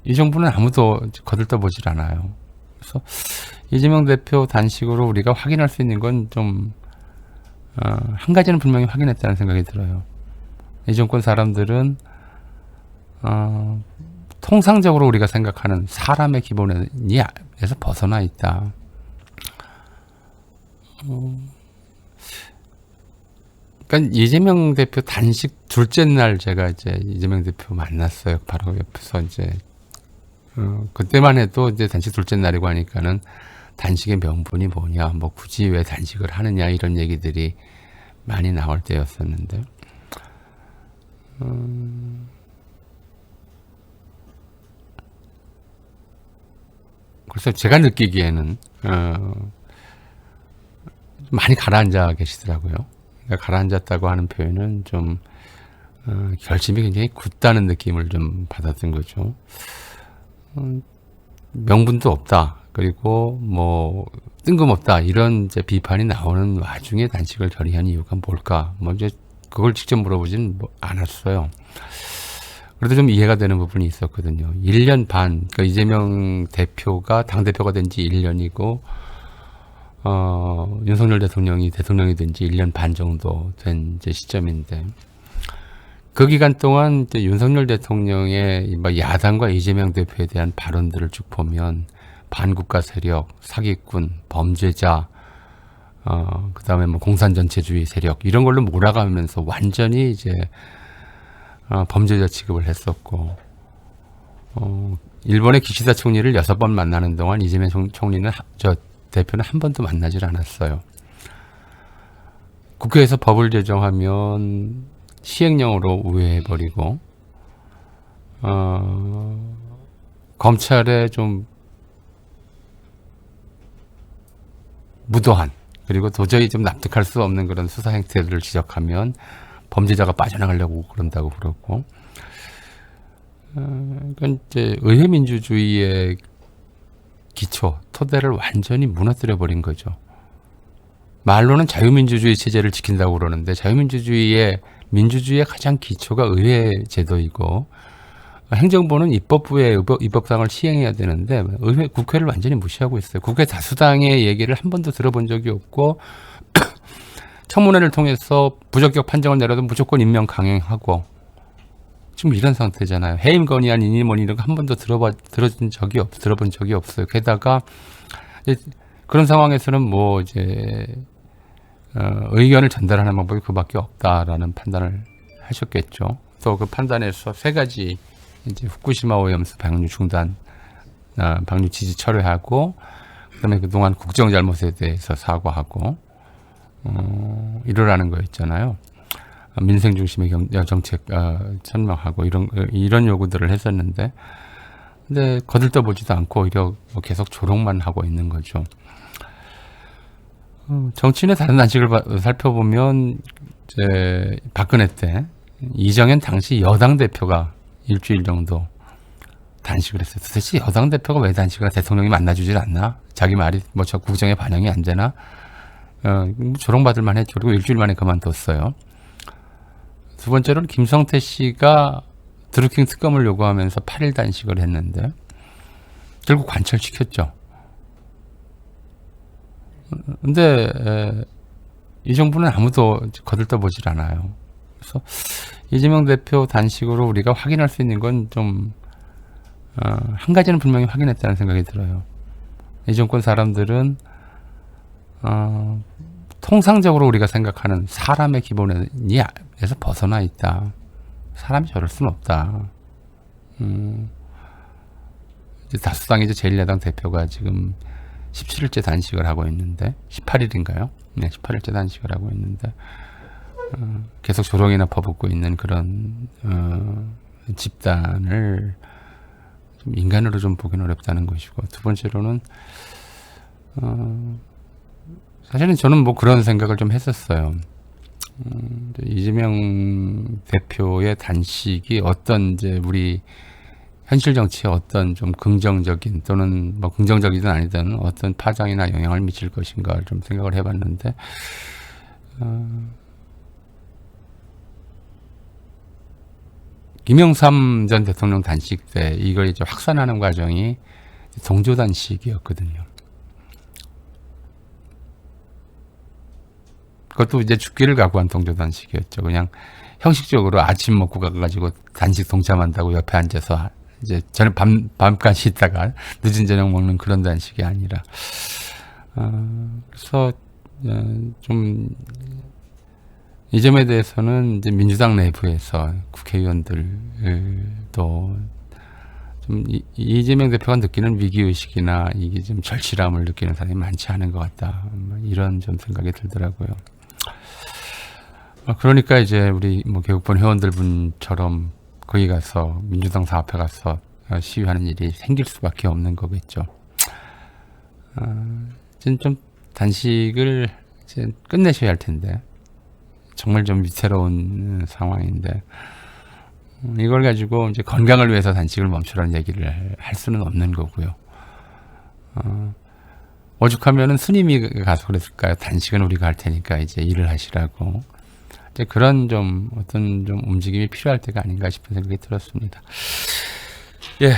이 정부는 아무도 거들떠보질 않아요. 그래서 이재명 대표 단식으로 우리가 확인할 수 있는 건 좀 한 가지는 분명히 확인했다는 생각이 들어요. 이 정권 사람들은 통상적으로 우리가 생각하는 사람의 기본에서 벗어나 있다. 그러니까 이재명 대표 단식 둘째 날 제가 이제 이재명 대표 만났어요. 바로 옆에서 이제 그때만 해도 이제 단식 둘째 날이고 하니까는 단식의 명분이 뭐냐, 뭐 굳이 왜 단식을 하느냐 이런 얘기들이 많이 나올 때였었는데, 그래서 제가 느끼기에는 많이 가라앉아 계시더라고요. 그러니까 가라앉았다고 하는 표현은 좀 결심이 굉장히 굳다는 느낌을 좀 받았던 거죠. 명분도 없다. 그리고 뭐 뜬금없다. 이런 이제 비판이 나오는 와중에 단식을 결의한 이유가 뭘까? 뭐 이제 그걸 직접 물어보진 않았어요. 그래도 좀 이해가 되는 부분이 있었거든요. 1년 반, 그러니까 이재명 대표가 당대표가 된 지 1년이고, 윤석열 대통령이 된 지 1년 반 정도 된 이제 시점인데, 그 기간 동안 이제 윤석열 대통령의 야당과 이재명 대표에 대한 발언들을 쭉 보면, 반국가 세력, 사기꾼, 범죄자, 그 다음에 뭐 공산전체주의 세력, 이런 걸로 몰아가면서 완전히 이제, 범죄자 취급을 했었고, 일본의 기시다 총리를 6번 만나는 동안 이재명 대표는 한 번도 만나질 않았어요. 국회에서 법을 제정하면 시행령으로 우회해버리고, 검찰에 좀 무도한, 그리고 도저히 좀 납득할 수 없는 그런 수사 행태들을 지적하면 범죄자가 빠져나가려고 그런다고 그러고, 그러니까 이제 의회 민주주의의 기초, 토대를 완전히 무너뜨려 버린 거죠. 말로는 자유민주주의 체제를 지킨다고 그러는데, 민주주의의 가장 기초가 의회 제도이고, 행정부는 입법부의 입법상을 시행해야 되는데, 국회를 완전히 무시하고 있어요. 국회 다수당의 얘기를 한 번도 들어본 적이 없고, 청문회를 통해서 부적격 판정을 내려도 무조건 임명 강행하고, 지금 이런 상태잖아요. 해임 건의안 이니머니 이런 거 한 번도 들어본 적이 없어요. 게다가 그런 상황에서는 뭐 이제 의견을 전달하는 방법이 그밖에 없다라는 판단을 하셨겠죠. 또 그 판단에서 3가지 이제 후쿠시마 오염수 방류 중단, 방류 지지 철회하고, 그다음에 그동안 국정 잘못에 대해서 사과하고, 이러라는 거였잖아요. 민생 중심의 정책 설명하고 이런 요구들을 했었는데, 근데 거들떠보지도 않고 오히려 뭐 계속 조롱만 하고 있는 거죠. 정치인의 다른 단식을 살펴보면, 이제 박근혜 때 이정현 당시 여당 대표가 일주일 정도 단식을 했어요. 도대체 여당 대표가 왜 단식을 대통령이 만나주질 않나? 자기 말이 뭐 저 국정에 반영이 안 되나? 조롱받을 만했죠. 그리고 일주일 만에 그만뒀어요. 두 번째로는 김성태 씨가 드루킹 특검을 요구하면서 8일 단식을 했는데 결국 관철시켰죠. 근데 이 정부는 아무도 거들떠보질 않아요. 그래서 이재명 대표 단식으로 우리가 확인할 수 있는 건 좀 한 가지는 분명히 확인했다는 생각이 들어요. 이 정권 사람들은 통상적으로 우리가 생각하는 사람의 기본에서 벗어나 있다. 사람이 저럴 수는 없다. 이제 다수당이죠. 제1야당 대표가 지금 17일째 단식을 하고 있는데, 18일인가요? 네, 18일째 단식을 하고 있는데, 계속 조롱이나 퍼붓고 있는 그런 집단을 좀 인간으로 좀 보기는 어렵다는 것이고, 두 번째로는 사실은 저는 뭐 그런 생각을 좀 했었어요. 이재명 대표의 단식이 어떤 이제 우리 현실 정치에 어떤 좀 긍정적인 또는 뭐 긍정적이든 아니든 어떤 파장이나 영향을 미칠 것인가 좀 생각을 해봤는데, 김영삼 전 대통령 단식 때 이걸 이제 확산하는 과정이 동조 단식이었거든요. 그것도 이제 죽기를 각오한 동조 단식이었죠. 그냥 형식적으로 아침 먹고 가가지고 단식 동참한다고 옆에 앉아서 이제 저는 밤까지 있다가 늦은 저녁 먹는 그런 단식이 아니라, 그래서 좀 이 점에 대해서는 이제 민주당 내부에서 국회의원들도 좀 이재명 대표가 느끼는 위기의식이나 이게 좀 절실함을 느끼는 사람이 많지 않은 것 같다. 이런 좀 생각이 들더라고요. 그러니까 이제 우리 뭐 개국본 회원들 분처럼 거기 가서 민주당 사 앞에 가서 시위하는 일이 생길 수밖에 없는 거겠죠. 좀 단식을 이제 끝내셔야 할 텐데, 정말 좀 위태로운 상황인데, 이걸 가지고 이제 건강을 위해서 단식을 멈추라는 얘기를 할 수는 없는 거고요. 오죽하면은 스님이 가서 그랬을까요? 단식은 우리가 할 테니까 이제 일을 하시라고. 이제 그런 좀 어떤 좀 움직임이 필요할 때가 아닌가 싶은 생각이 들었습니다. 예.